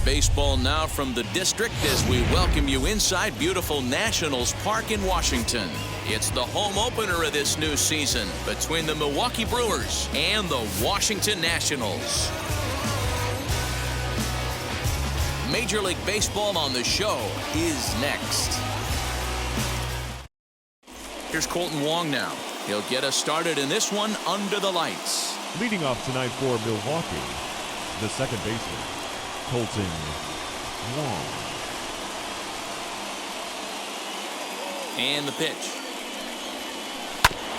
baseball now from the district as we welcome you inside beautiful Nationals Park in Washington. It's the home opener of this new season between the Milwaukee Brewers and the Washington Nationals. Major League Baseball on the show is next. Here's Colton Wong now. He'll get us started in this one under the lights. Leading off tonight for Milwaukee, the second baseman, Colton Wong. And the pitch.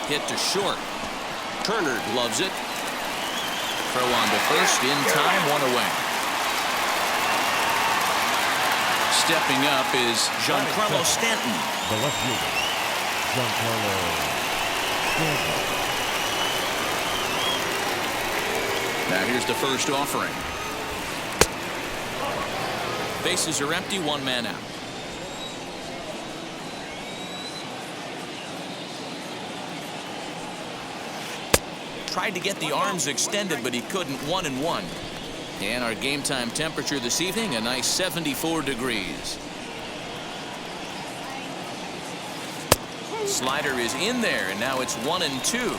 Hit to short. Turner loves it. Throw on to first in time, one away. Stepping up is Giancarlo Stanton. The left fielder, Giancarlo Stanton. Now here's the first offering. Bases are empty, one man out. Tried to get the arms extended, but he couldn't. 1-1. And our game time temperature this evening, a nice 74 degrees. Slider is in there, and now it's 1-2.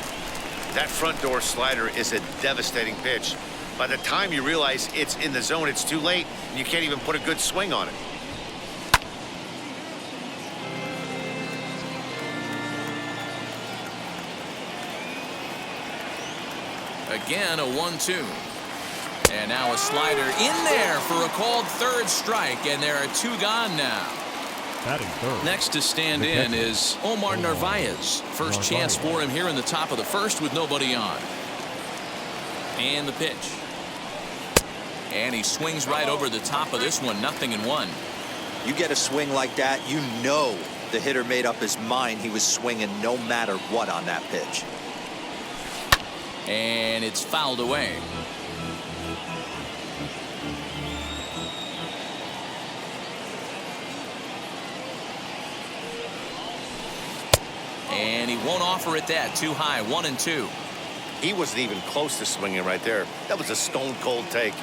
That front door slider is a devastating pitch. By the time you realize it's in the zone, it's too late, and you can't even put a good swing on it. Again, a 1-2. And now a slider in there for a called third strike, and there are two gone now. Batting third. Next to stand in is Omar Narvaez. First chance for him here in the top of the first with nobody on. And the pitch. And he swings right over the top of this one, 0-1. You get a swing like that, you know the hitter made up his mind he was swinging no matter what on that pitch. And it's fouled away. And he won't offer it that. Too high. 1-2. He wasn't even close to swinging right there. That was a stone cold take.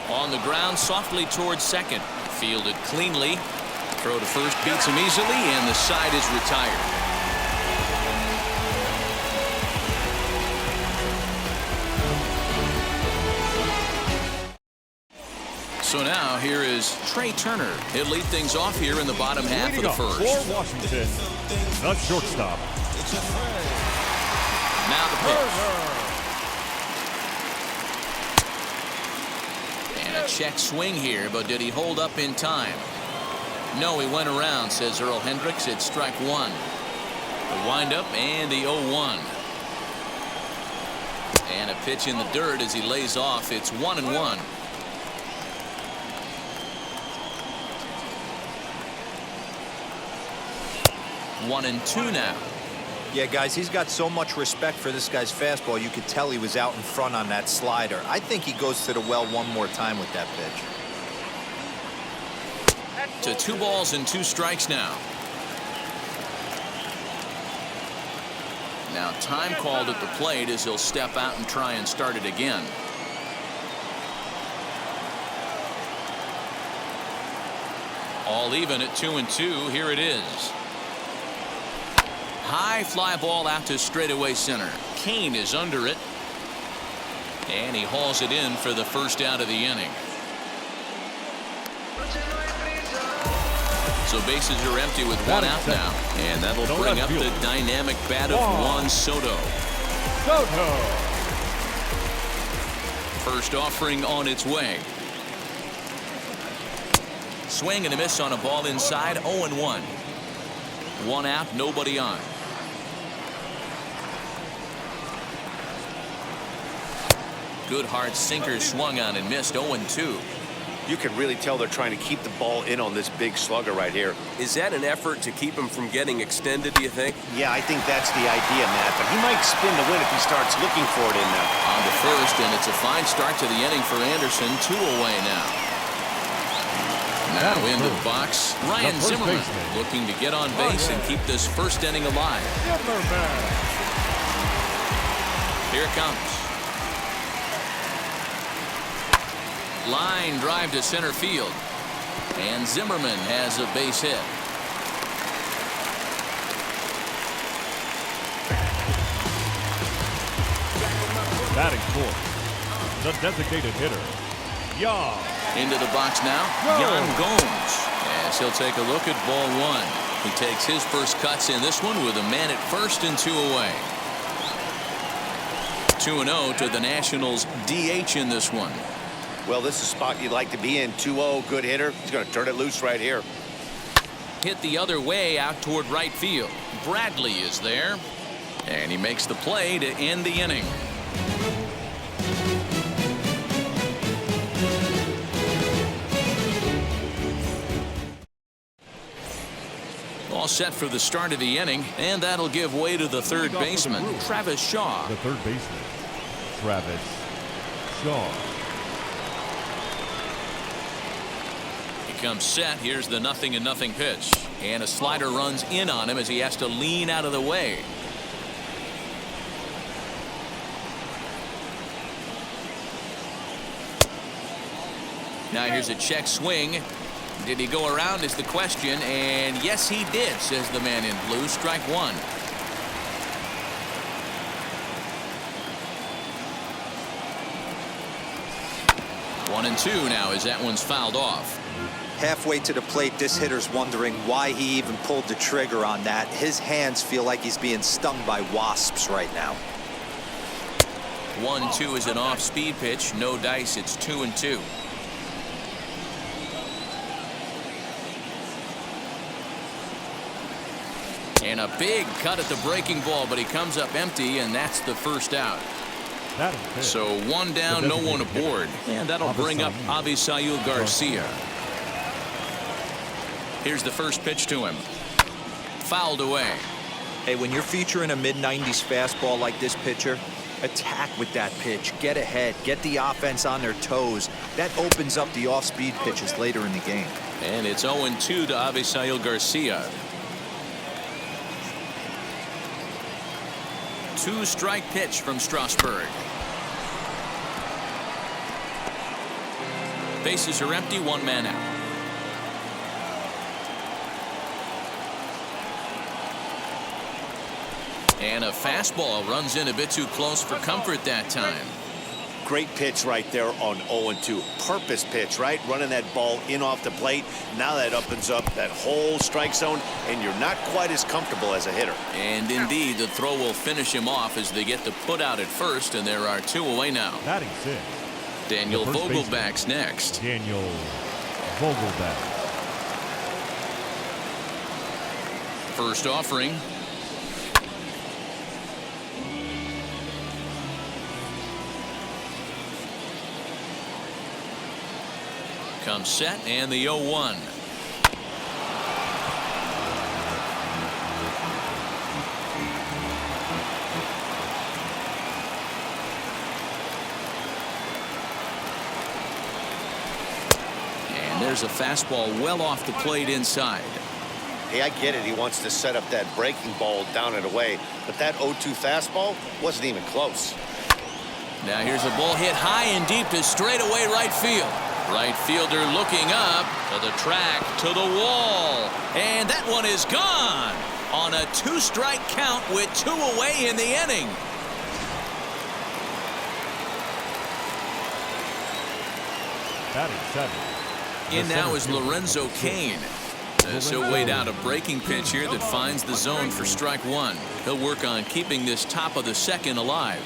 On the ground, softly towards second. Fielded cleanly. Throw to first beats him easily, and the side is retired. So now here is Trey Turner. He'll lead things off here in the bottom half of the first. For Washington, the shortstop. Now the pitch. And a check swing here, but did he hold up in time? No, he went around, says Earl Hendricks. It's strike one. The windup and the 0-1. And a pitch in the dirt as he lays off. It's 1-1. 1-2 now. Yeah, guys, he's got so much respect for this guy's fastball. You could tell he was out in front on that slider. I think he goes to the well one more time with that pitch. To 2 balls and 2 strikes now. Now time called at the plate as he'll step out and try and start it again. All even at 2-2. Here it is. High fly ball out to straightaway center. Kane is under it. And he hauls it in for the first out of the inning. So bases are empty with 1 out now. And that'll bring up the dynamic bat of Juan Soto. First offering on its way. Swing and a miss on a ball inside. 0-1. 1 out, nobody on. Good hard sinker swung on and missed. 0-2. You can really tell they're trying to keep the ball in on this big slugger right here. Is that an effort to keep him from getting extended, do you think? Yeah, I think that's the idea, Matt. But he might spin the win if he starts looking for it in there. On to first, and it's a fine start to the inning for Anderson. 2 away now. Now into the box, Ryan Zimmerman looking to get on base and keep this first inning alive. Here it comes. Line drive to center field. And Zimmerman has a base hit. Batting fourth, the designated hitter, Jan. Into the box now, Jan Gomes. As he'll take a look at ball one. He takes his first cuts in this one with a man at first and 2 away. 2-0 to the Nationals DH in this one. Well, this is a spot you'd like to be in. 2-0, good hitter. He's going to turn it loose right here. Hit the other way out toward right field. Bradley is there. And he makes the play to end the inning. All set for the start of the inning, and that'll give way to the third baseman, Travis Shaw. The third baseman, Travis Shaw. He comes set. Here's the 0-0 pitch. And a slider runs in on him as he has to lean out of the way. Now here's a check swing. Did he go around is the question, and yes he did, says the man in blue. Strike one. One and two now as that one's fouled off. Halfway to the plate, this hitter's wondering why he even pulled the trigger on that. His hands feel like he's being stung by wasps right now. 1-2 is an off-speed pitch. No dice. It's 2-2. And a big cut at the breaking ball, but he comes up empty, and that's the first out. So one down, no one aboard. And that'll bring up Avisail Garcia. Here's the first pitch to him. Fouled away. Hey, when you're featuring a mid-90s fastball like this pitcher, attack with that pitch. Get ahead. Get the offense on their toes. That opens up the off-speed pitches later in the game. And it's 0-2 to Avisail Garcia. 2-strike pitch from Strasburg. Bases are empty, one man out. And a fastball runs in a bit too close for comfort that time. Great pitch right there on 0-2. Purpose pitch, right? Running that ball in off the plate. Now that opens up that whole strike zone, and you're not quite as comfortable as a hitter. And indeed, the throw will finish him off as they get the put out at first, and there are 2 away now. Batting sixth, Daniel Vogelback's next. Daniel Vogelback. First offering. Comes set, and the 0-1. And there's a fastball well off the plate inside. Hey, I get it. He wants to set up that breaking ball down and away, but that 0-2 fastball wasn't even close. Now here's a ball hit high and deep to straightaway right field. Right fielder looking up to the track, to the wall, and that one is gone on a 2-strike count with 2 away in the inning. Batting seventh. In now is Lorenzo Cain. He'll wait out a breaking pitch here that finds the zone for strike one. He'll work on keeping this top of the second alive.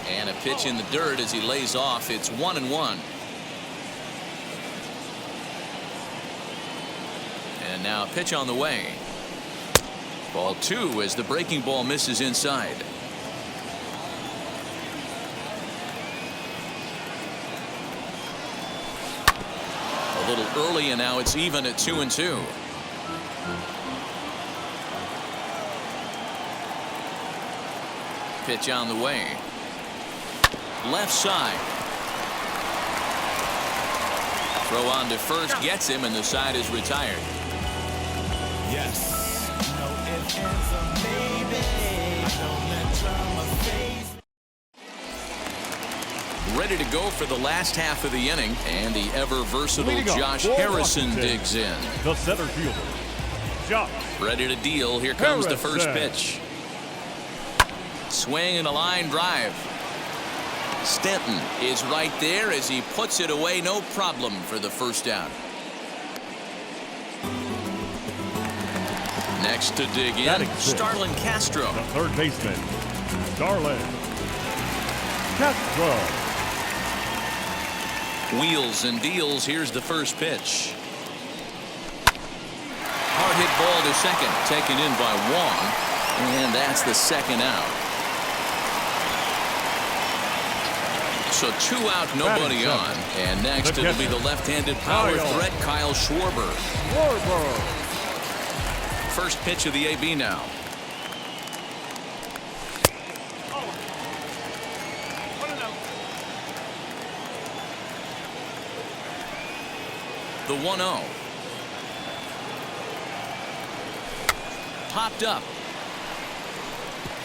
And a pitch in the dirt as he lays off. It's 1-1. And now a pitch on the way. Ball 2 as the breaking ball misses inside. A little early, and now it's even at 2-2. Pitch on the way. Left side. Throw on to first, gets him, and the side is retired. Yes. No ifs, ands, or maybe. Don't let drama phase. ready to go for the last half of the inning, and the ever-versatile Leading off Josh for Harrison Washington, digs in. the center fielder, Josh. Ready to deal. Here comes the first pitch. Swing and a line drive. Stanton is right there as he puts it away, no problem for the first out. Next to dig in, Batting sixth, Starlin Castro. the third baseman, Starlin Castro. Wheels and deals. Here's the first pitch. Hard hit ball to second, taken in by Wong, and that's the second out. So 2 out, nobody on. And next it'll be the left-handed power threat, Kyle Schwarber. First pitch of the AB now. The 1-0. Popped up.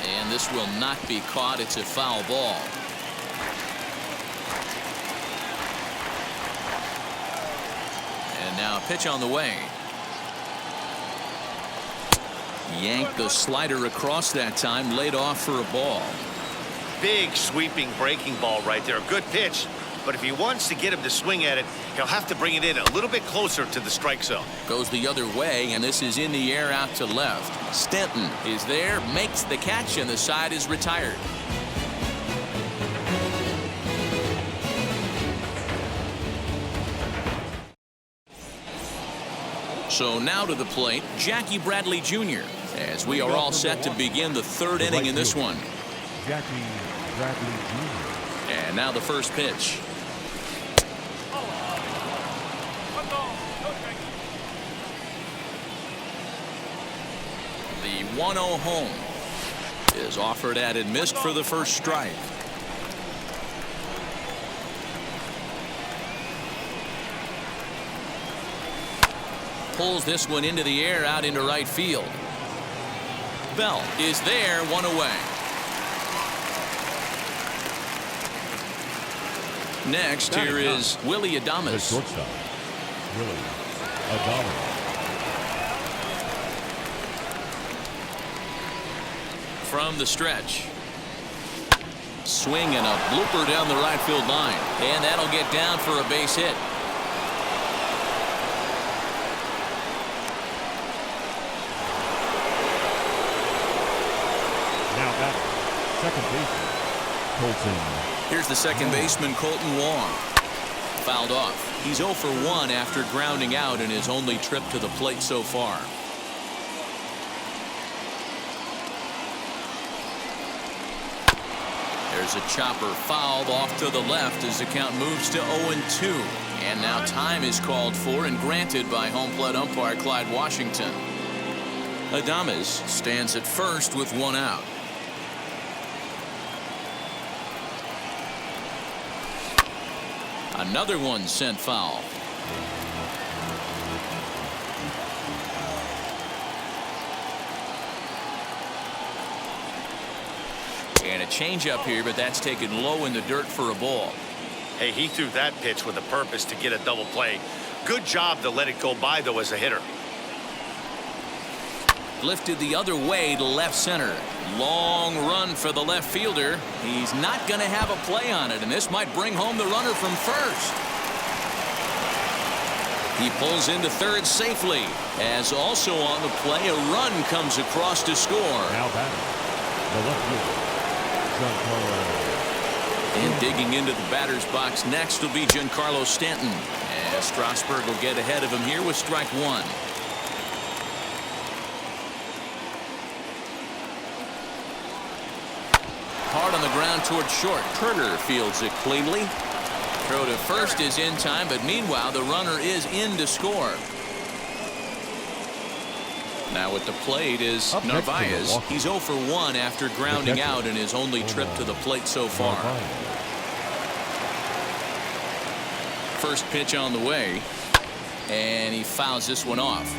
And this will not be caught. It's a foul ball. And now a pitch on the way. Yanked the slider across that time, laid off for a ball. Big sweeping breaking ball right there. Good pitch. But if he wants to get him to swing at it, he'll have to bring it in a little bit closer to the strike zone. Goes the other way, and this is in the air out to left. Stanton is there, makes the catch, and the side is retired. So now to the plate, Jackie Bradley Jr. as we are all set to begin the third inning in this one. Jackie Bradley Jr. And now the first pitch. The 1-0 home is offered at and missed for the first strike. Pulls this one into the air out into right field. Bell is there, one away. Next, here is Willie The Adames. shortstop, Willie Adames. From the stretch. Swing and a blooper down the right field line. And that'll get down for a base hit. Now batting, second baseman, Colton. Here's the second baseman, Colton Wong. Fouled off. He's 0 for 1 after grounding out in his only trip to the plate so far. There's a chopper fouled off to the left as the count moves to 0-2. And now time is called for and granted by home plate umpire Clyde Washington. Adames stands at first with 1 out. Another one sent foul. And a changeup here, but that's taken low in the dirt for a ball. Hey, he threw that pitch with a purpose to get a double play. Good job to let it go by, though, as a hitter. Lifted the other way to left center. Long run for the left fielder. He's not going to have a play on it, and this might bring home the runner from first. He pulls into third safely, as also on the play, a run comes across to score. Now batting, the left fielder, Giancarlo. And digging into the batter's box next will be Giancarlo Stanton. And Strasburg will get ahead of him here with strike 1. Hard on the ground toward short. Turner fields it cleanly. Throw to first is in time, but meanwhile the runner is in to score. Now at the plate is Up next to Narvaez. Milwaukee. He's 0 for 1 after grounding catcher. out in his only trip to the plate so far. First pitch on the way, and he fouls this one off.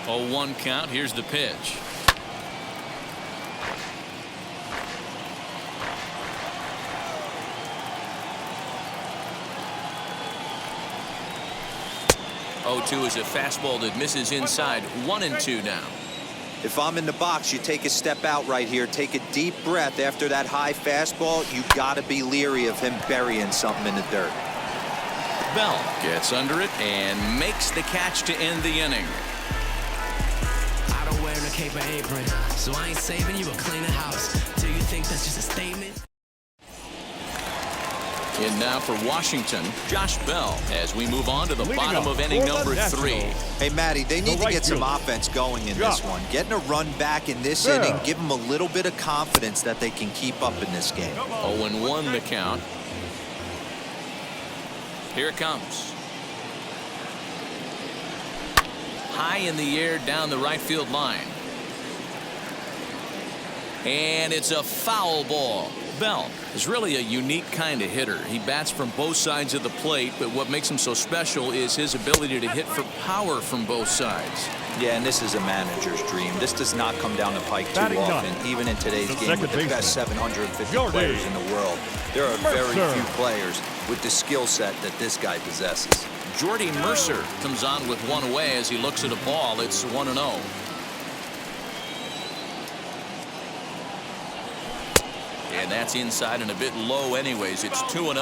A 1 count. Here's the pitch. 0-2 is a fastball that misses inside. 1-2 now. If I'm in the box, you take a step out right here. Take a deep breath after that high fastball. You got to be leery of him burying something in the dirt. Bell gets under it and makes the catch to end the inning. I don't wear a cape or apron, so I ain't saving you a cleaner house. Do you think that's just a statement? In now for Washington, Josh Bell, as we move on to the Leading bottom up of inning for the number 3. Nationals. Hey, Matty, they need to right get some fielder. offense going in this one. Getting a run back in this Yeah. inning, give them a little bit of confidence that they can keep up in this game. 0-1 the count. Here it comes. High in the air down the right field line. And it's a foul ball. Bell is really a unique kind of hitter. He bats from both sides of the plate, but what makes him so special is his ability to hit for power from both sides. Yeah, and this is a manager's dream. This does not come down the pike too Batting often, ninth, even in today's the game with the second best baseman, 750 Jordy players in the world. There are very Mercer. few players with the skill set that this guy possesses. Jordy Mercer comes on with one away as he looks at a ball. It's 1-0. And that's inside and a bit low anyways. It's 2-0.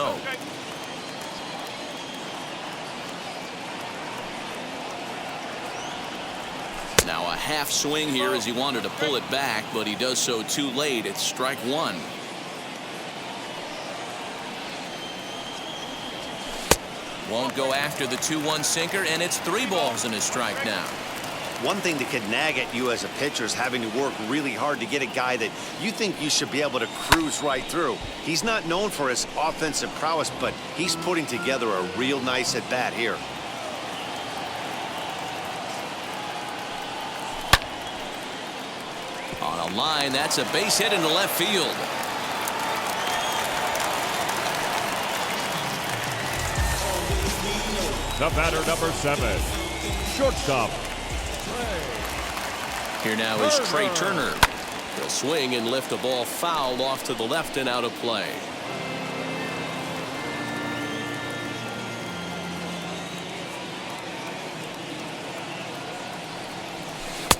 Now a half swing here as he wanted to pull it back, but he does so too late. It's strike 1. Won't go after the 2-1 sinker, and it's 3 balls and a strike now. One thing that could nag at you as a pitcher is having to work really hard to get a guy that you think you should be able to cruise right through. He's not known for his offensive prowess, but he's putting together a real nice at-bat here. On a line, that's a base hit into left field. The batter, number 7, shortstop. Here now is Trey Turner. He'll swing and lift a ball foul off to the left and out of play.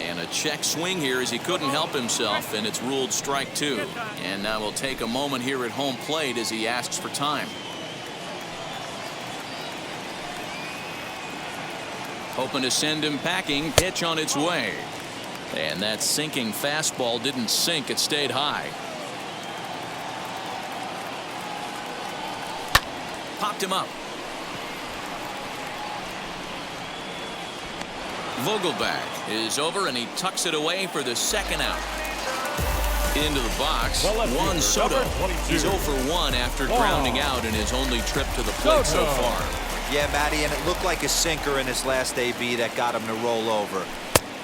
And a check swing here as he couldn't help himself, and it's ruled strike 2. And now we'll take a moment here at home plate as he asks for time. Hoping to send him packing. Pitch on its way. And that sinking fastball didn't sink. It stayed high. Popped him up. Vogelback is over, and he tucks it away for the second out. Into the box, Juan Soto. He's 0 for 1 after grounding out in his only trip to the plate so far. Yeah, Matty, and it looked like a sinker in his last AB that got him to roll over.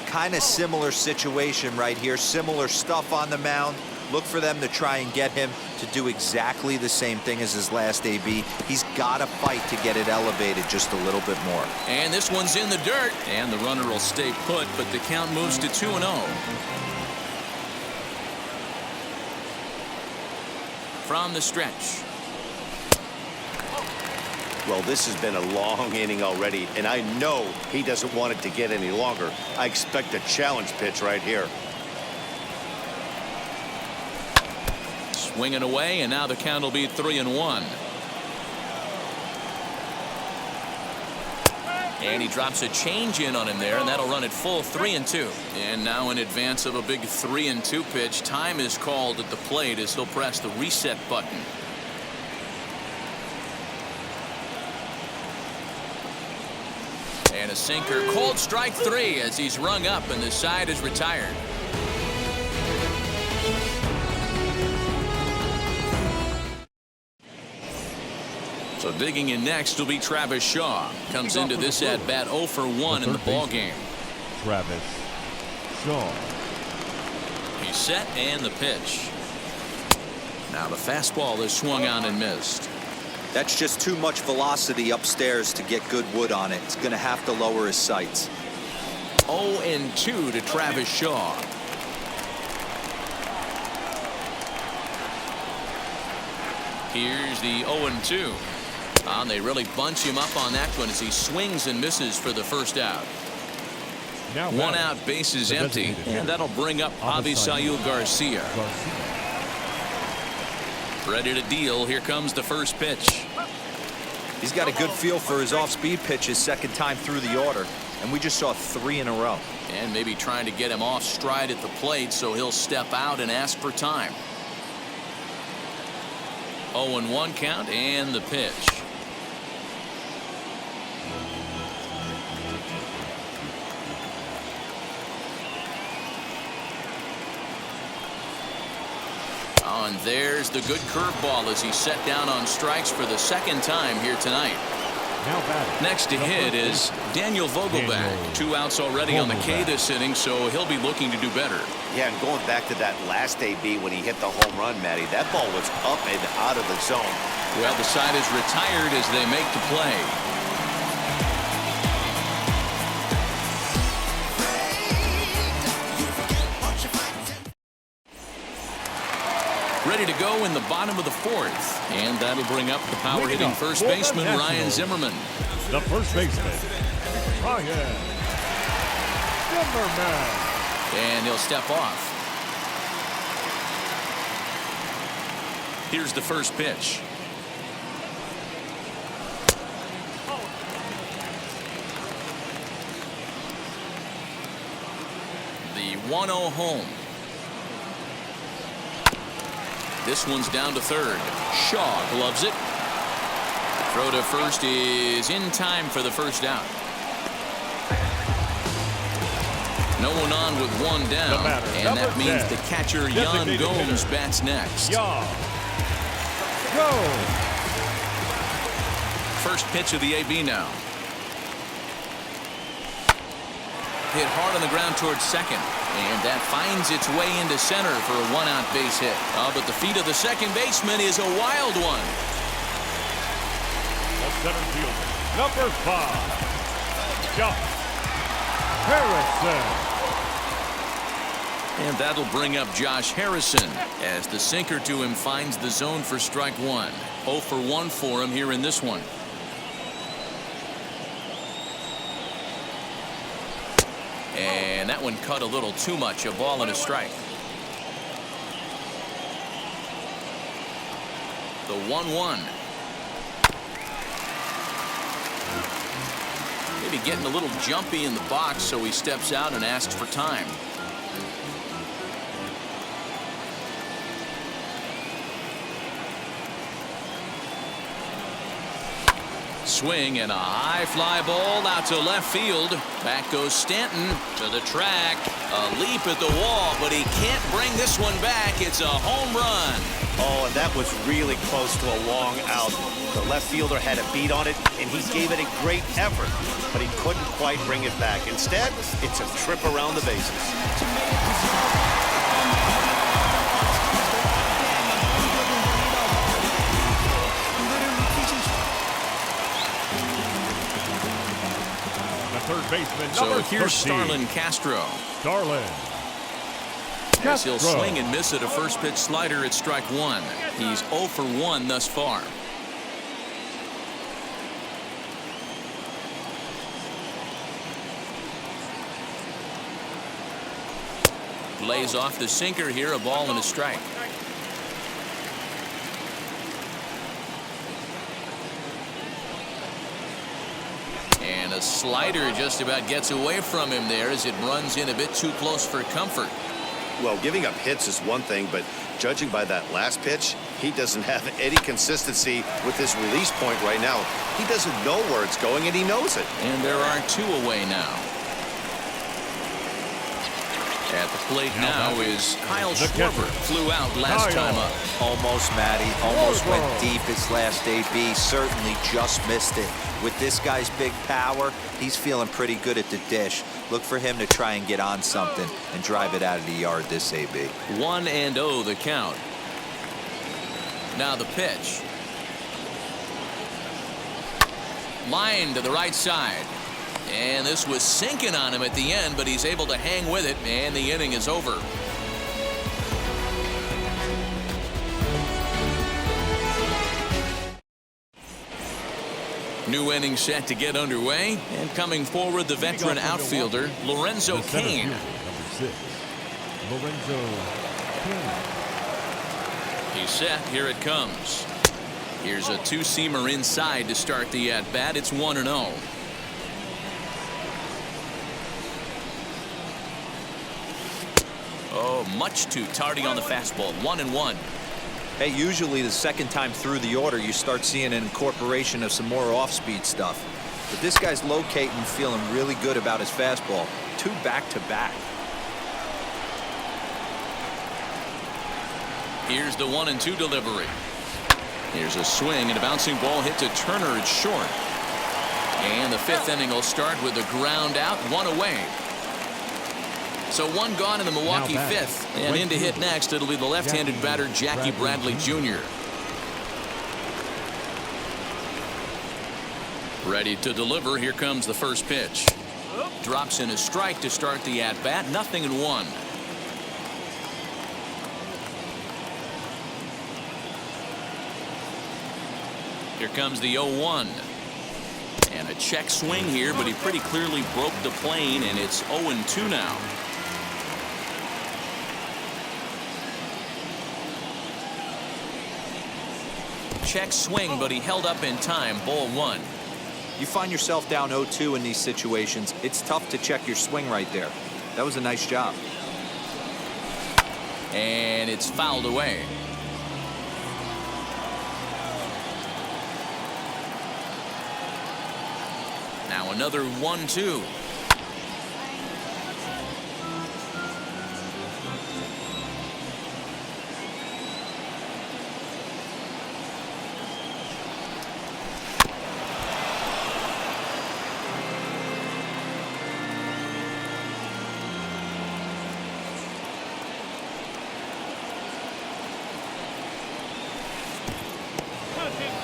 Kind of similar situation right here. Similar stuff on the mound. Look for them to try and get him to do exactly the same thing as his last AB. He's got to fight to get it elevated just a little bit more. And this one's in the dirt. And the runner will stay put, but the count moves to 2-0. From the stretch. Well, this has been a long inning already, and I know he doesn't want it to get any longer. I expect a challenge pitch right here. Swinging away, and now the count will be 3-1. And he drops a change in on him there, and that'll run it full 3-2. And now in advance of a big 3-2 pitch, time is called at the plate as he'll press the reset button. And a sinker, called strike 3 as he's rung up and the side is retired. So digging in next will be Travis Shaw. Comes into this at bat 0 for 1 in the ball game. Travis Shaw. He's set and the pitch. Now the fastball is swung on and missed. That's just too much velocity upstairs to get good wood on it. It's going to have to lower his sights. 0-2 to Travis Shaw. Here's the 0-2. And they really bunch him up on that one as he swings and misses for the first out. Now One batting, out, base is the empty, designated and that'll bring up Avisail Garcia. Ready to deal. Here comes the first pitch. He's got a good feel for his off-speed pitches second time through the order, and we just saw 3 in a row. And maybe trying to get him off stride at the plate, so he'll step out and ask for time. 0-1 count and the pitch. Oh, and there's the good curveball as he's set down on strikes for the second time here tonight. Now batting. Next to hit is Daniel Vogelback. 2 outs already on the K this inning, so he'll be looking to do better. Yeah, and going back to that last AB when he hit the home run, Matty, that ball was up and out of the zone. Well, the side is retired as they make the play. Ready to go in the bottom of the 4th, and that'll bring up the power-hitting first baseman Ryan Zimmerman. The first baseman, Ryan Zimmerman. And he'll step off. Here's the first pitch. The 1-0 home. This one's down to third. Shaw gloves it. Throw to first is in time for the first out. No one on with one down, and that means the catcher Yan Gomes bats next. First pitch of the AB now. Hit hard on the ground towards second, and that finds its way into center for a 1-out base hit. But the feet of the second baseman is a wild one. The center fielder, number 5, Josh Harrison. And that'll bring up Josh Harrison as the sinker to him finds the zone for strike 1. 0 for 1 for him here in this one. And that one cut a little too much. A ball and a strike. The 1-1. Maybe getting a little jumpy in the box, so he steps out and asks for time. Swing and a high fly ball out to left field. Back goes Stanton to the track. A leap at the wall, but he can't bring this one back. It's a home run. Oh, and that was really close to a long out. The left fielder had a beat on it, and he gave it a great effort, but he couldn't quite bring it back. Instead, it's a trip around the bases. Third baseman, So number here's 13, Starlin Castro. As he'll swing and miss at a first pitch slider at strike 1. He's 0 for 1 thus far. Lays off the sinker here, a ball and a strike. And a slider just about gets away from him there as it runs in a bit too close for comfort. Well, giving up hits is one thing, but judging by that last pitch, he doesn't have any consistency with his release point right now. He doesn't know where it's going, and he knows it. And there are 2 away now. At the plate now is Kyle Schwarber. Flew out last time up. Almost, Matty. Almost went deep his last AB. Certainly just missed it. With this guy's big power, he's feeling pretty good at the dish. Look for him to try and get on something and drive it out of the yard this AB. 1-0 the count. Now the pitch. Line to the right side. And this was sinking on him at the end, but he's able to hang with it, and the inning is over. New inning set to get underway, and coming forward, the veteran outfielder, Lorenzo The center Cain. fielder, number 6, Lorenzo Cain. He's set. Here it comes. Here's a two-seamer inside to start the at-bat. It's 1-0. Oh, much too tardy on the fastball. 1-1. Hey, usually the second time through the order, you start seeing an incorporation of some more off-speed stuff. But this guy's locating, feeling really good about his fastball. 2 back-to-back. Here's the 1-2 delivery. Here's a swing and a bouncing ball hit to Turner. It's short. And the 5th inning will start with a ground out, 1 away. So 1 gone in the Milwaukee 5th. And in to hit next, it'll be the left-handed batter, Jackie Bradley Jr. Ready to deliver. Here comes the first pitch. Drops in a strike to start the at-bat. 0-1. Here comes the 0-1. And a check swing here, but he pretty clearly broke the plane, and it's 0-2 now. Check swing, but he held up in time. Ball 1. You find yourself down 0-2 in these situations, it's tough to check your swing right there. That was a nice job. And it's fouled away. Now another 1-2.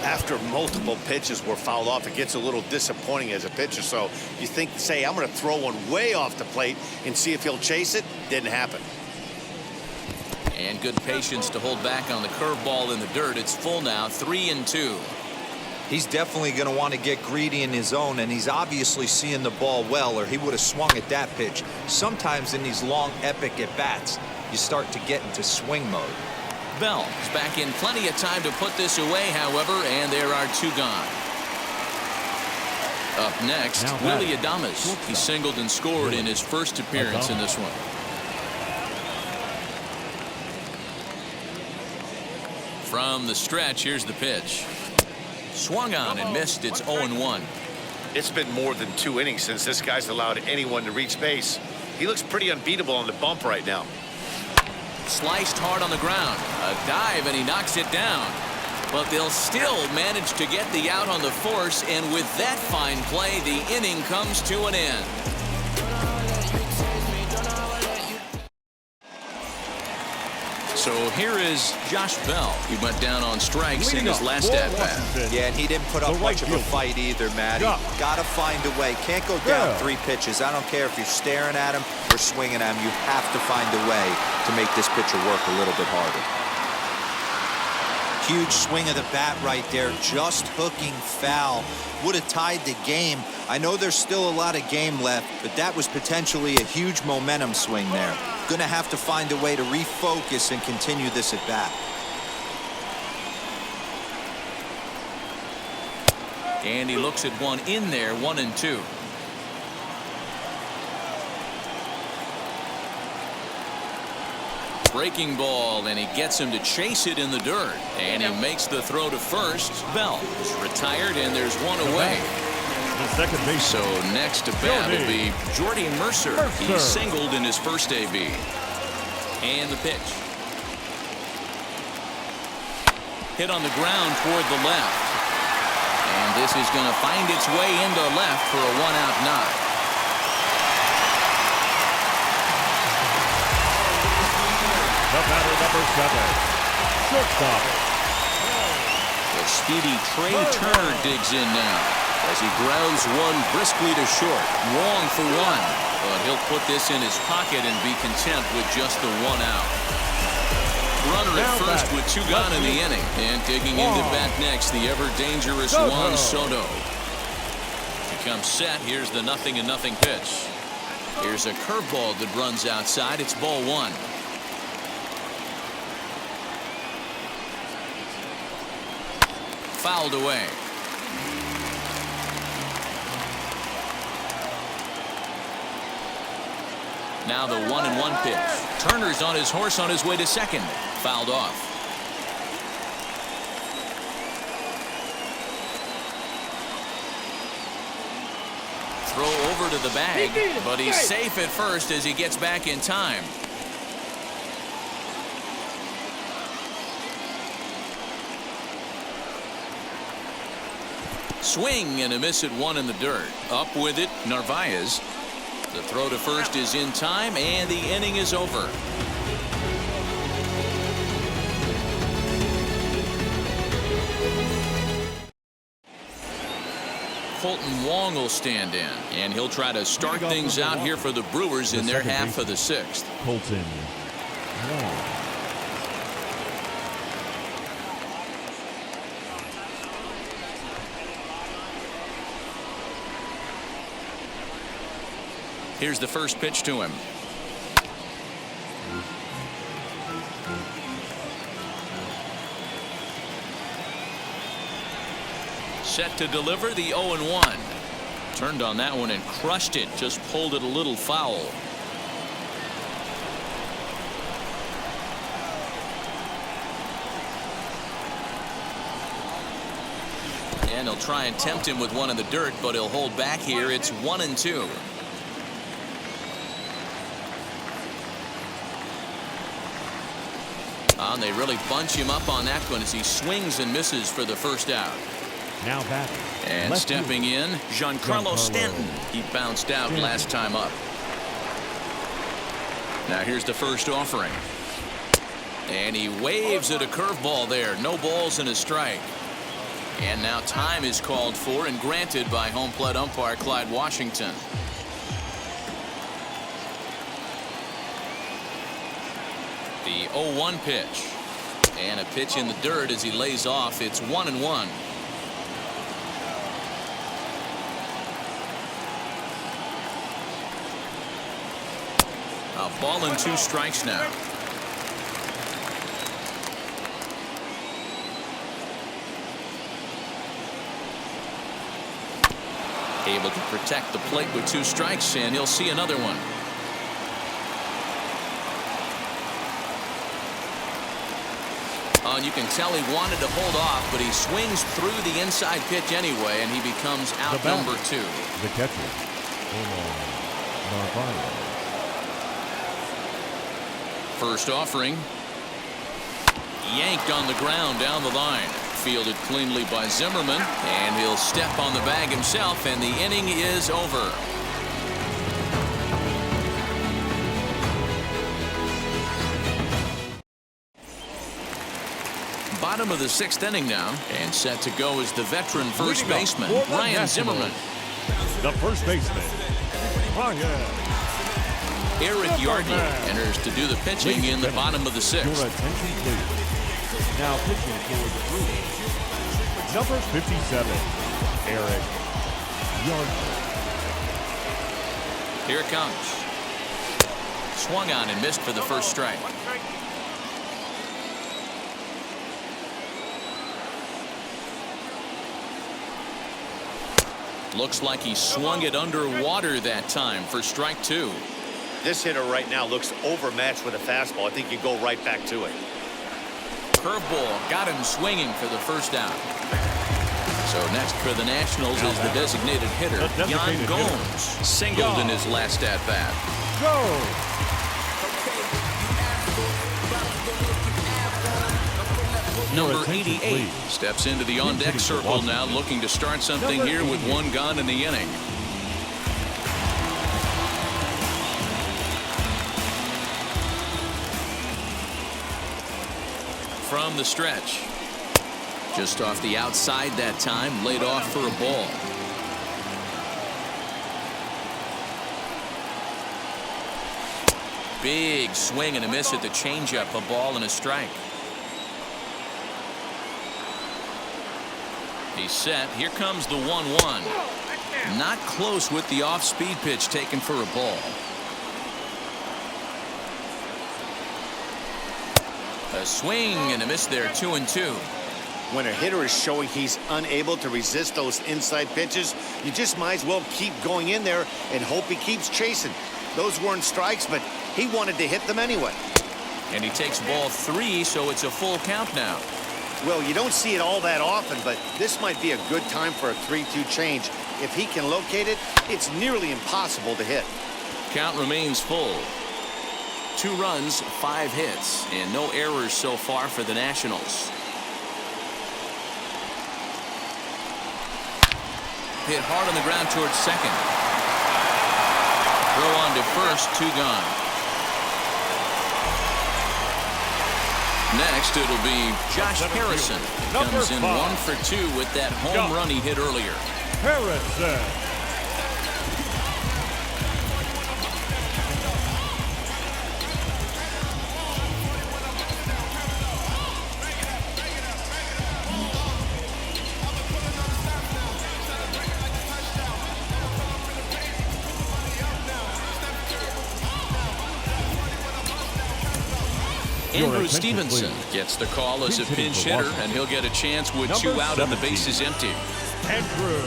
After multiple pitches were fouled off, it gets a little disappointing as a pitcher. So you think, say, I'm going to throw one way off the plate and see if he'll chase it. Didn't happen. And good patience to hold back on the curveball in the dirt. It's full now, 3-2. He's definitely going to want to get greedy in his zone, and he's obviously seeing the ball well, or he would have swung at that pitch. Sometimes in these long, epic at-bats, you start to get into swing mode. Bell is back in plenty of time to put this away, however, and there are 2 gone. Up next, Now Willie batting, Adames. shortstop. He singled and scored in his first appearance in this one. From the stretch, here's the pitch. Swung on and missed. It's 0-1. It's been more than 2 innings since this guy's allowed anyone to reach base. He looks pretty unbeatable on the bump right now. Sliced hard on the ground. A dive, and he knocks it down. But they'll still manage to get the out on the force, and with that fine play, the inning comes to an end. So here is Josh Bell. He went down on strikes in his last at-bat. Yeah, and he didn't put up much of a fight either, Matty. Got to find a way. Can't go down 3 pitches. I don't care if you're staring at him or swinging at him. You have to find a way to make this pitcher work a little bit harder. Huge swing of the bat right there. Just hooking foul. Would have tied the game. I know there's still a lot of game left, but that was potentially a huge momentum swing there. Going to have to find a way to refocus and continue this at bat. And he looks at one in there, 1-2. Breaking ball, and he gets him to chase it in the dirt. And he makes the throw to first. Bell is retired, and there's 1 away. The second base. So next to bat will be Jordy Mercer. He singled in his first AB. And the pitch. Hit on the ground toward the left. And this is going to find its way into left for a 1-out knock. The batter, number 7, shortstop. The speedy Trey Turner digs in now as he grounds one briskly to short. Wrong for 1, but he'll put this in his pocket and be content with just the 1 out. Runner at first with 2 gone in the inning, and digging into bat next, the ever dangerous Juan Soto. comes set. Here's the 0-0 pitch. Here's a curveball that runs outside. It's ball one. Fouled away. Now the 1-1 pitch. Turner's on his horse on his way to second. Fouled off. Throw over to the bag, but he's safe at first as he gets back in time. Swing and a miss at one in the dirt. Up with it, Narvaez. The throw to first is in time, and the inning is over. Colton Wong will stand in, and he'll try to start things out here for the Brewers in their half of the sixth. Colton Wong. Here's the first pitch to him. Set to deliver the 0-1. Turned on that one and crushed it. Just pulled it a little foul. And he'll try and tempt him with one in the dirt, but he'll hold back here. It's 1-2. And they really bunch him up on that one as he swings and misses for the first out. Now batting. And stepping in, Giancarlo Stanton. He bounced out last time up. Now here's the first offering. And he waves at a curveball there. No balls and a strike. And now time is called for and granted by home plate umpire Clyde Washington. The 0-1 pitch. And a pitch in the dirt as he lays off. It's 1-1. A ball and 2 strikes now. Able to protect the plate with 2 strikes, and he'll see another one. And you can tell he wanted to hold off, but he swings through the inside pitch anyway, and he becomes out number 2. The catcher, Narvaez. First offering. Yanked on the ground down the line. Fielded cleanly by Zimmerman, and he'll step on the bag himself, and the inning is over. Bottom of the 6th inning now, and set to go is the veteran first baseman, Ryan Zimmerman. The first baseman, Ryan. Eric Yardley enters to do the pitching in the bottom of the 6th. Your attention, please. Now pitching for the Brewers, number 57, Eric Yardley. Here it comes. Swung on and missed for the first strike. Looks like he swung it underwater that time for strike 2. This hitter right now looks overmatched with a fastball. I think you go right back to it. Curveball got him swinging for the first out. So next for the Nationals is the designated hitter, Yan Gomes. Singled in his last at-bat. Go! Number 88 steps into the on-deck circle now, looking to start something here with 1 gone in the inning. From the stretch. Just off the outside that time, laid off for a ball. Big swing and a miss at the changeup, a ball and a strike. He's set. Here comes the 1-1. Not close with the off-speed pitch taken for a ball. A swing and a miss there, 2-2. When a hitter is showing he's unable to resist those inside pitches, you just might as well keep going in there and hope he keeps chasing. Those weren't strikes, but he wanted to hit them anyway. And he takes ball 3, so it's a full count now. Well, you don't see it all that often, but this might be a good time for a 3-2 change. If he can locate it, it's nearly impossible to hit. Count remains full. 2 runs, 5 hits, and no errors so far for the Nationals. Hit hard on the ground towards second. Throw on to first, 2 gone. Next, it'll be Josh Harrison. Comes in 1 for 2 with that home run he hit earlier. Harrison. Andrew Stevenson gets the call as a pinch hitter, and he'll get a chance with 2 out and the bases empty. Andrew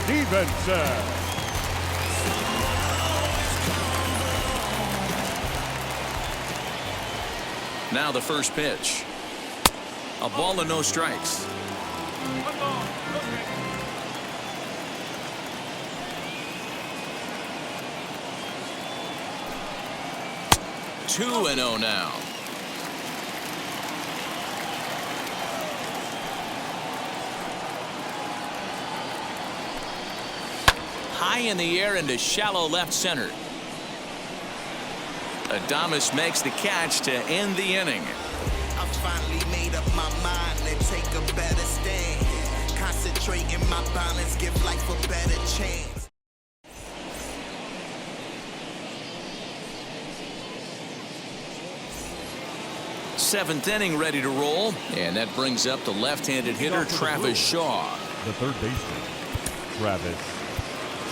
Stevenson. Now the first pitch. A ball and no strikes. Two and 0 now. High in the air into shallow left center. Adames makes the catch to end the inning. I've finally made up my mind to take a better stand. Concentrate in my balance, give life a better chance. Seventh inning ready to roll, and that brings up the left-handed hitter Travis Shaw. The third baseman, Travis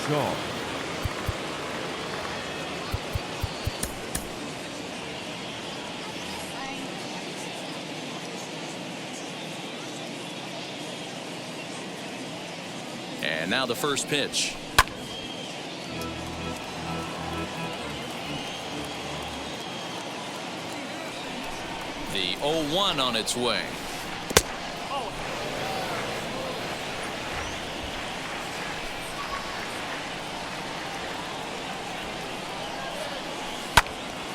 Shaw. And now the first pitch. The 0-1 on its way.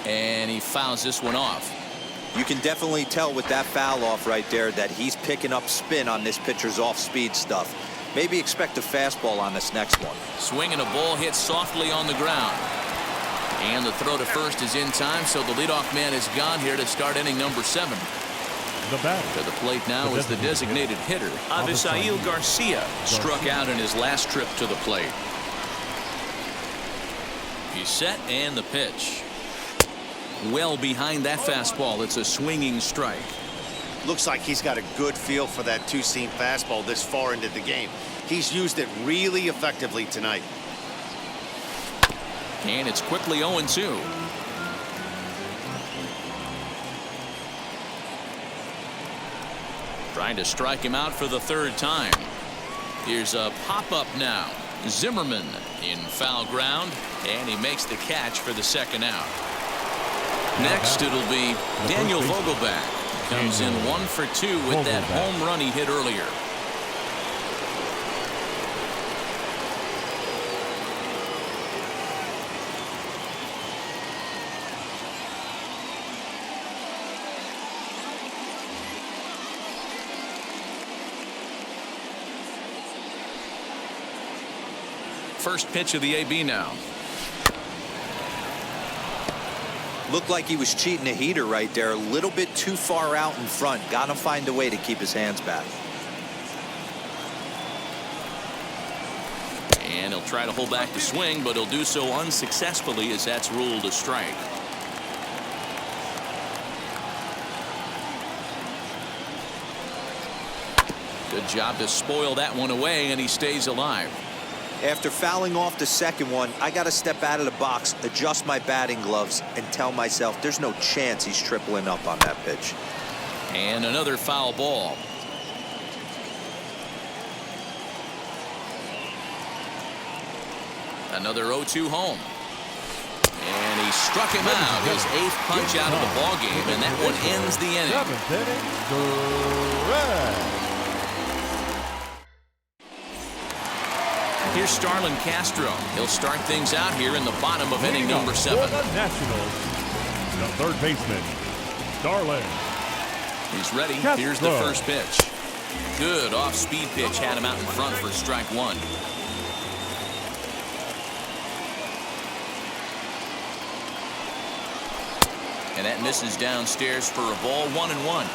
And he fouls this one off. You can definitely tell with that foul off right there that he's picking up spin on this pitcher's off-speed stuff. Maybe expect a fastball on this next one. Swing and a ball hit softly on the ground. And the throw to first is in time, so the leadoff man is gone here to start inning number 7. The batter. To the plate now is the designated hitter, Avisail Garcia, struck out in his last trip to the plate. He's set and the pitch. Well behind that fastball. It's a swinging strike. Looks like he's got a good feel for that two-seam fastball this far into the game. He's used it really effectively tonight. And it's quickly 0-2. Trying to strike him out for the 3rd time. Here's a pop-up now. Zimmerman in foul ground, and he makes the catch for the 2nd out. Next, it'll be Daniel Vogelback. Comes in 1 for 2 with that home run he hit earlier. First pitch of the AB now. Looked like he was cheating a heater right there. A little bit too far out in front. Got to find a way to keep his hands back. And he'll try to hold back the swing, but he'll do so unsuccessfully as that's ruled a strike. Good job to spoil that one away, and he stays alive. After fouling off the second one, I got to step out of the box, adjust my batting gloves, and tell myself there's no chance he's tripling up on that pitch. And another foul ball. Another 0-2 home. And he struck him out. His 8th punch out of the ball game, and that one ends the inning. 7th inning, correct. Here's Starlin Castro. He'll start things out here in the bottom of inning number 7. For the Nationals, the third baseman, Starlin. He's ready. Castro. Here's the first pitch. Good off-speed pitch had him out in front for strike 1. And that misses downstairs for a ball, 1-1.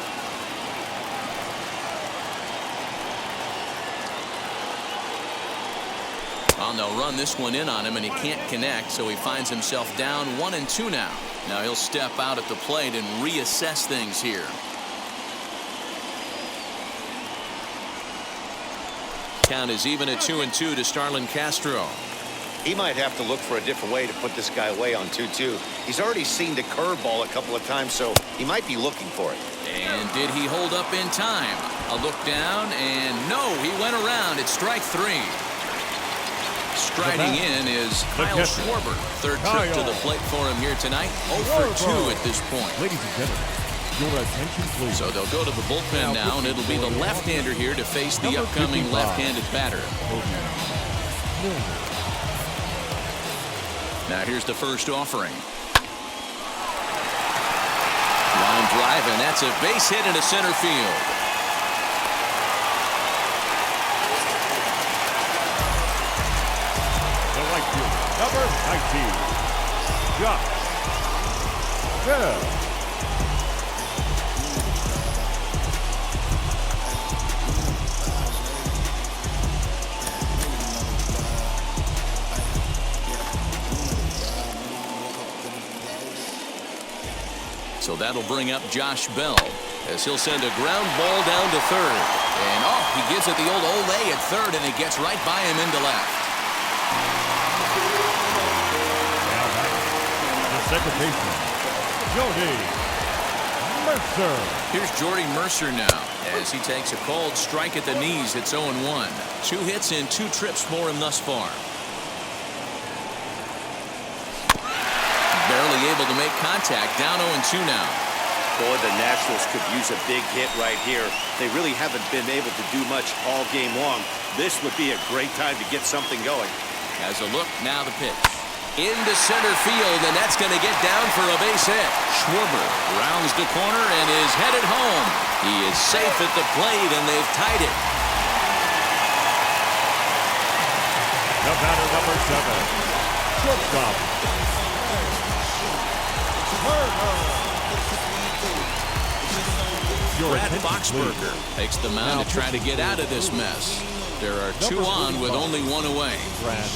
Well, they'll run this one in on him, and he can't connect, so he finds himself down 1-2 now. Now he'll step out at the plate and reassess things here. Count is even at 2-2 to Starlin Castro. He might have to look for a different way to put this guy away on 2-2. He's already seen the curveball a couple of times, so he might be looking for it. And did he hold up in time? A look down, and no, he went around. It's strike 3. Striding in is Kyle Schwarber. Third trip to the plate for him here tonight. 0 for 2 at this point. Ladies and gentlemen, your attention please. So they'll go to the bullpen now, and it'll be the left-hander here to face the upcoming left-handed batter. Now here's the first offering. Line drive, and that's a base hit into center field. The right fielder, number 19, Josh Bell. So that'll bring up Josh Bell as he'll send a ground ball down to third. And he gives it the old Olay at third, and it gets right by him into left. Now back to second baseman, Jordy Mercer. Here's Jordy Mercer now as he takes a called strike at the knees. It's 0-1. 2 hits and 2 trips for him thus far. Barely able to make contact. Down 0-2 now. Boy, the Nationals could use a big hit right here. They really haven't been able to do much all game long. This would be a great time to get something going. Has a look, now the pitch. Into center field, and that's going to get down for a base hit. Schwarber rounds the corner and is headed home. He is safe at the plate, and they've tied it. The batter, number 7, shortstop, Brad Boxberger takes the mound to try to get out of this mess. There are 2 on with only 1 away. Brad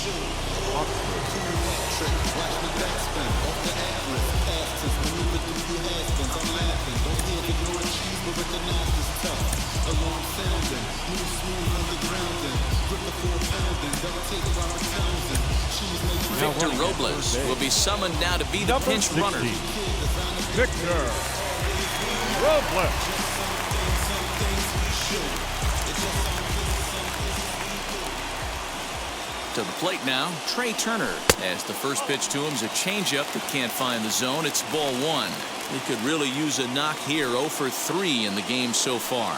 Victor Robles will be summoned now to be the pinch runner. Victor Robles. To the plate now, Trey Turner. As the first pitch to him is a changeup that can't find the zone. It's ball 1. He could really use a knock here. 0 for 3 in the game so far.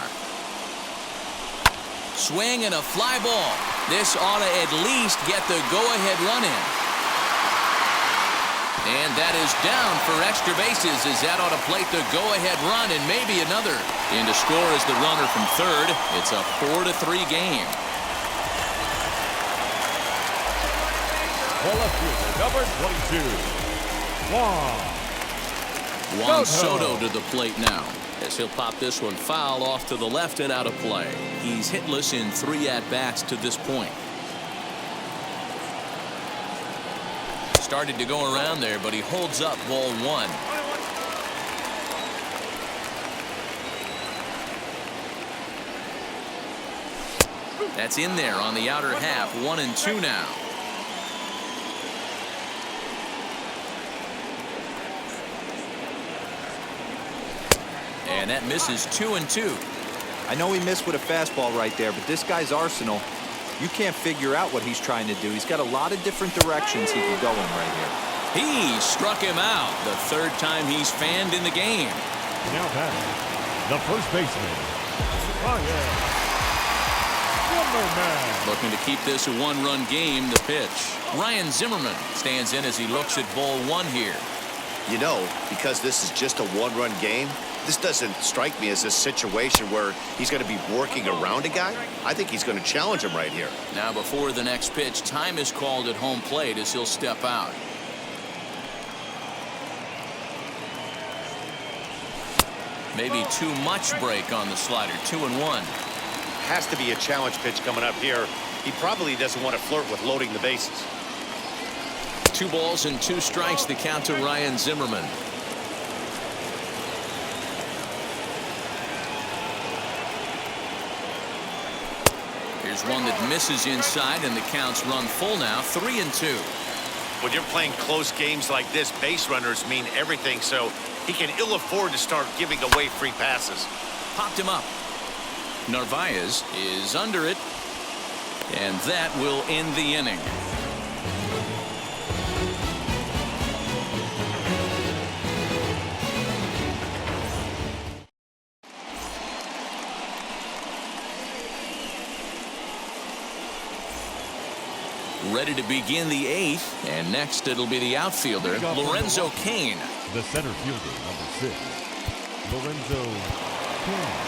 Swing and a fly ball. This ought to at least get the go-ahead run in. And that is down for extra bases as that ought to plate the go-ahead run and maybe another. In to score is the runner from third. It's a 4-3 game. For left fielder, number 22, Juan Soto to the plate now as he'll pop this one foul off to the left and out of play. He's hitless in 3 at-bats to this point. Started to go around there, but he holds up ball 1. That's in there on the outer half. 1-2 now. And that misses 2-2. I know he missed with a fastball right there, but this guy's arsenal, you can't figure out what he's trying to do. He's got a lot of different directions he could go in right here. He struck him out. The third time he's fanned in the game. Now batting, the first baseman, Ryan Zimmerman. Looking to keep this a one-run game. The pitch. Ryan Zimmerman stands in as he looks at ball one here. You know, because this is just a one-run game, this doesn't strike me as a situation where he's going to be working around a guy. I think he's going to challenge him right here. Now before the next pitch, time is called at home plate as he'll step out. Maybe too much break on the slider. 2-1. Has to be a challenge pitch coming up here. He probably doesn't want to flirt with loading the bases. 2 balls and 2 strikes, the count to Ryan Zimmerman. Here's one that misses inside, and the count's run full now. 3-2. When you're playing close games like this, base runners mean everything, so he can ill afford to start giving away free passes. Popped him up. Narvaez is under it, and that will end the inning. Ready to begin the 8th, and next it'll be the outfielder, Lorenzo Cain. The center fielder, number 6, Lorenzo Cain.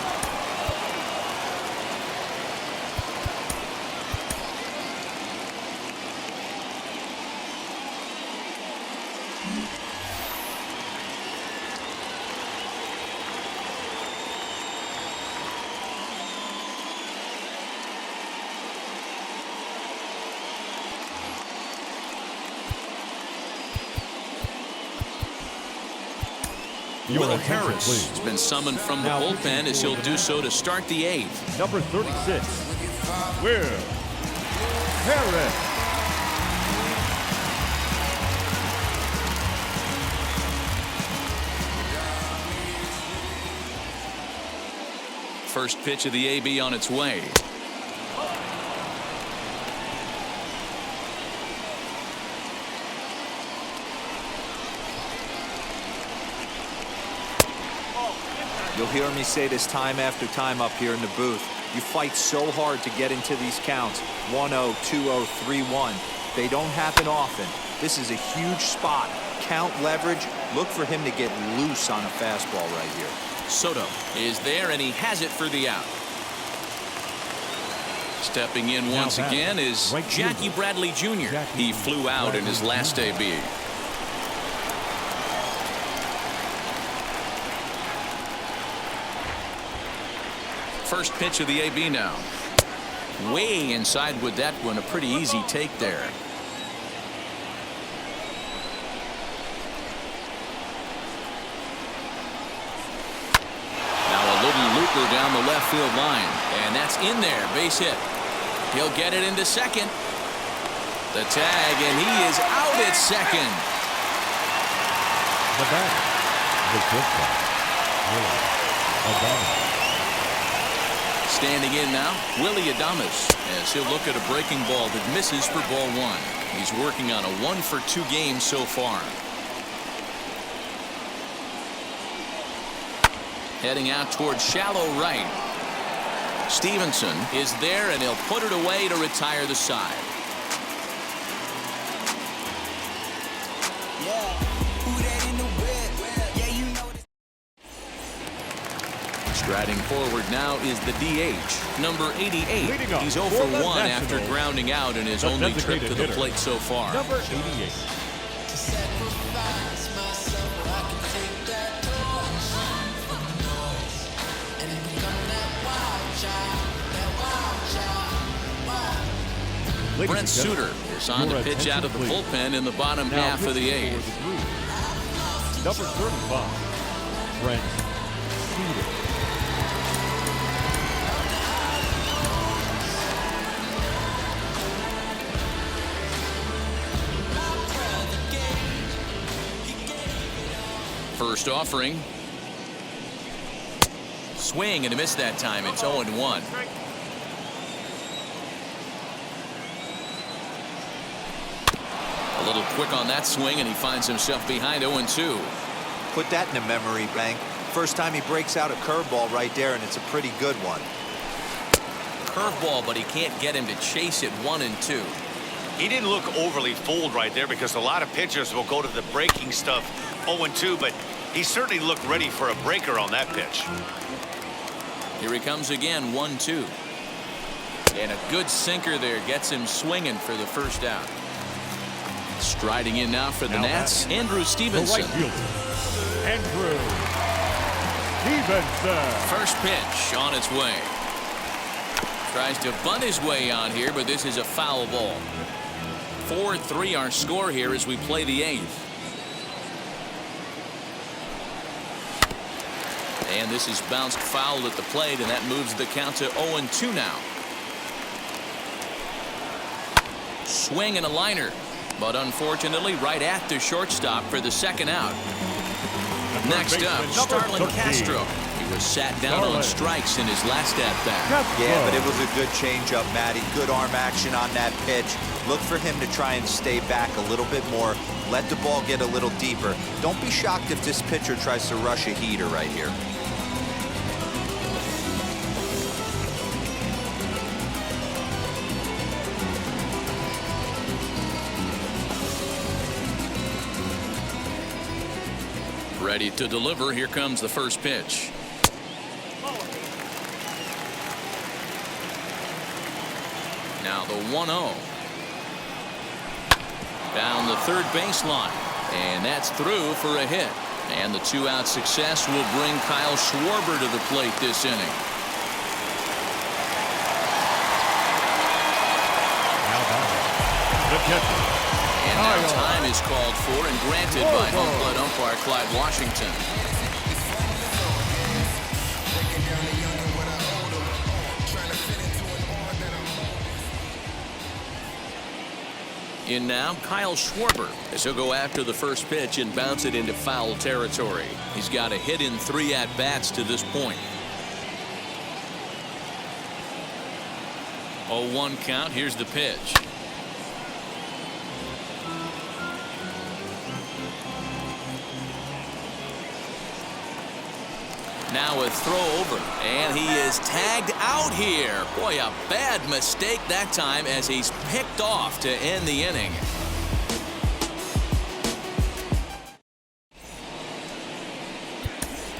Will Harris has been summoned from the bullpen as he'll do so to start the 8th. Number 36, Will Harris. First pitch of the AB on its way. You'll hear me say this time after time up here in the booth. You fight so hard to get into these counts. 1-0, 2-0, 3-1. They don't happen often. This is a huge spot. Count leverage. Look for him to get loose on a fastball right here. Soto is there, and he has it for the out. Stepping in once again is Jackie Bradley Jr. He flew out in his last AB. First pitch of the AB now. Way inside with that one. A pretty easy take there. Now a little looper down the left field line. And that's in there. Base hit. He'll get it into second. The tag, and he is out at second. The batter, the shortstop, Willie Adames. Standing in now, Willie Adames, as he'll look at a breaking ball that misses for ball 1. He's working on a 1-for-2 game so far. Heading out towards shallow right. Stevenson is there, and he'll put it away to retire the side. Striding forward now is the DH, number 88. He's 0 for 1 after grounding out in his only trip to the plate so far. Number 88. Brent Suter is on to pitch out of the bullpen in the bottom half of the 8th. Number 35, Brent Suter. First offering. Swing and a miss that time. It's 0-1. A little quick on that swing, and he finds himself behind 0-2. Put that in a memory bank. First time he breaks out a curveball right there, and it's a pretty good one. Curveball, but he can't get him to chase it. 1-2. He didn't look overly fooled right there because a lot of pitchers will go to the breaking stuff 0-2, but he certainly looked ready for a breaker on that pitch. Here he comes again. 1-2. And a good sinker there gets him swinging for the first out. Striding in now for the Nats, Andrew Stevenson. The right fielder, Andrew Stevenson. First pitch on its way. Tries to bunt his way on here, but this is a foul ball. 4-3 our score here as we play the 8th. And this is bounced foul at the plate, and that moves the count to 0-2 now. Swing and a liner, but unfortunately right at the shortstop for the second out. Next up, Starlin Castro. He was sat down on strikes in his last at-bat. Yeah, but it was a good changeup, Matty. Good arm action on that pitch. Look for him to try and stay back a little bit more. Let the ball get a little deeper. Don't be shocked if this pitcher tries to rush a heater right here. Ready to deliver. Here comes the first pitch. Now the 1-0. Down the third baseline. And that's through for a hit. And the 2-out success will bring Kyle Schwarber to the plate this inning. Now batting, the catcher. And now time is called for and granted by home plate umpire Clyde Washington. In now, Kyle Schwarber, as he'll go after the first pitch and bounce it into foul territory. He's got a hit in 3 at-bats to this point. 0-1 count. Here's the pitch. Now a throw over, and he is tagged out here. Boy, a bad mistake that time as he's picked off to end the inning.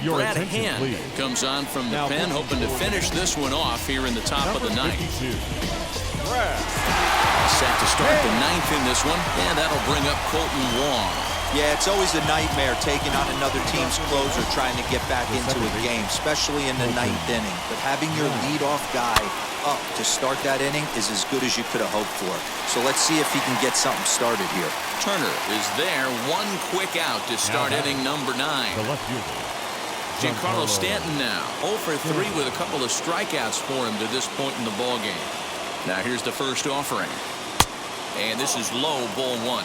Brad Hand comes on from the pen, hoping to finish this one off here in the top of the 9th. Set to start the 9th in this one, and that'll bring up Colton Wong. Yeah, it's always a nightmare taking on another team's closer trying to get back into a game, especially in the 9th inning. But having your leadoff guy up to start that inning is as good as you could have hoped for. So let's see if he can get something started here. Turner is there. One quick out to start inning number 9. The left fielder, Giancarlo Stanton now 0 for 3 with a couple of strikeouts for him to this point in the ballgame. Now here's the first offering. And this is low, ball 1.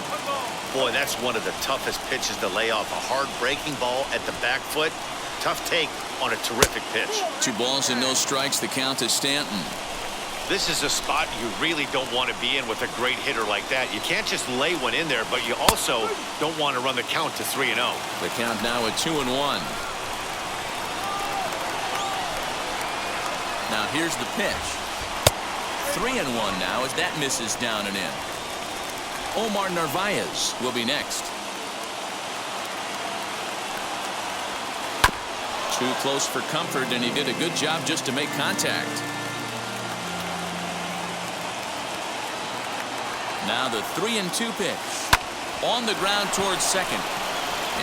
Boy, that's one of the toughest pitches to lay off. A hard breaking ball at the back foot. Tough take on a terrific pitch. 2 balls and no strikes. The count to Stanton. This is a spot you really don't want to be in with a great hitter like that. You can't just lay one in there, but you also don't want to run the count to 3-0. The count now at 2-1. Now here's the pitch. 3-1 now as that misses down and in. Omar Narvaez will be next. Too close for comfort, and he did a good job just to make contact. Now the 3-2 pitch. On the ground towards second.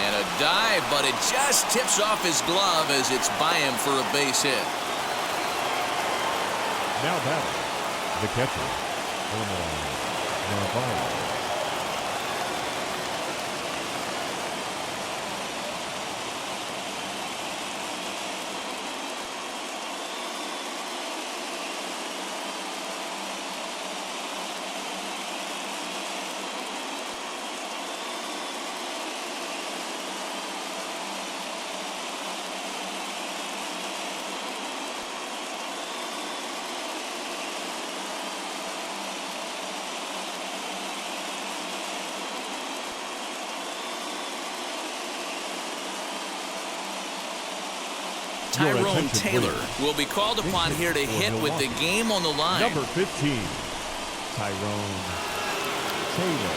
And a dive, but it just tips off his glove as it's by him for a base hit. Now batting, the catcher, Omar Narvaez. Tyrone attention, Taylor please. will be called upon here to hit with the game on the line. Number 15, Tyrone Taylor.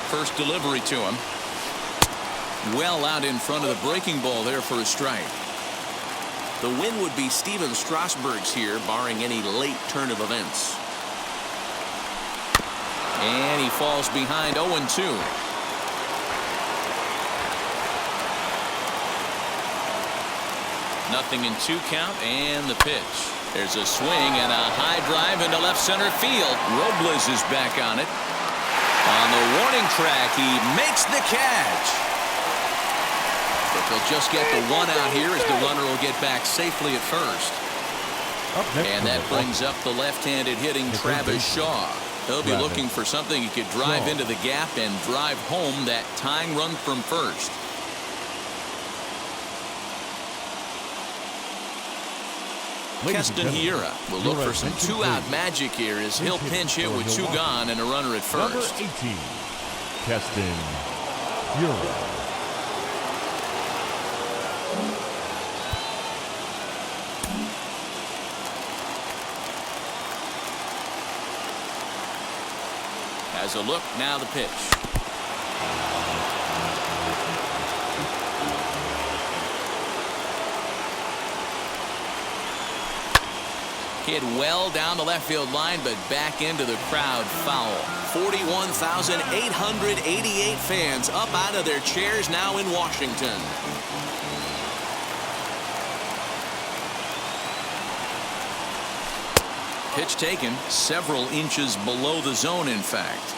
First delivery to him. Well out in front of the breaking ball there for a strike. The win would be Steven Strasburg's here, barring any late turn of events. And he falls behind 0-2. Nothing in 2 count, and the pitch. There's a swing and a high drive into left center field. Robles is back on it. On the warning track, he makes the catch. But they'll just get the one out here as the runner will get back safely at first. And that brings up the left-handed hitting Travis Shaw. He'll be looking for something he could drive into the gap and drive home that tying run from first. Keston Hiura will look for some 2-out magic here as he'll pinch hit with 2 gone and a runner at first. Number 18, Keston Hiura. As a look, now the pitch. Hit well down the left field line, but back into the crowd foul. 41,888 fans up out of their chairs now in Washington. Pitch taken several inches below the zone, in fact.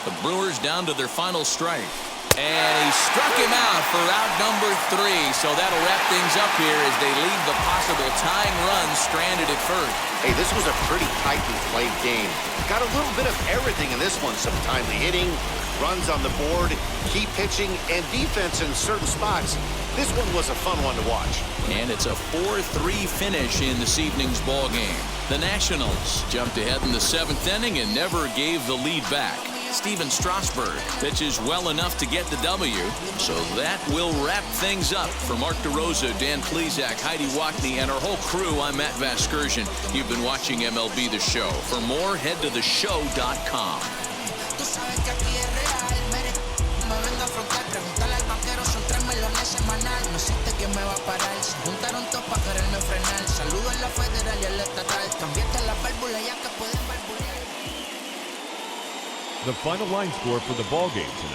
The Brewers down to their final strike. And he struck him out for out number 3. So that'll wrap things up here as they leave the possible tying run stranded at first. Hey, this was a pretty tightly played game. Got a little bit of everything in this one. Some timely hitting, runs on the board, key pitching, and defense in certain spots. This one was a fun one to watch. And it's a 4-3 finish in this evening's ball game. The Nationals jumped ahead in the 7th inning and never gave the lead back. Steven Strasburg pitches well enough to get the W. So that will wrap things up. For Mark DeRosa, Dan Plesac, Heidi Watney, and our whole crew, I'm Matt Vasgersian. You've been watching MLB The Show. For more, head to theshow.com. The final line score for the ball game tonight.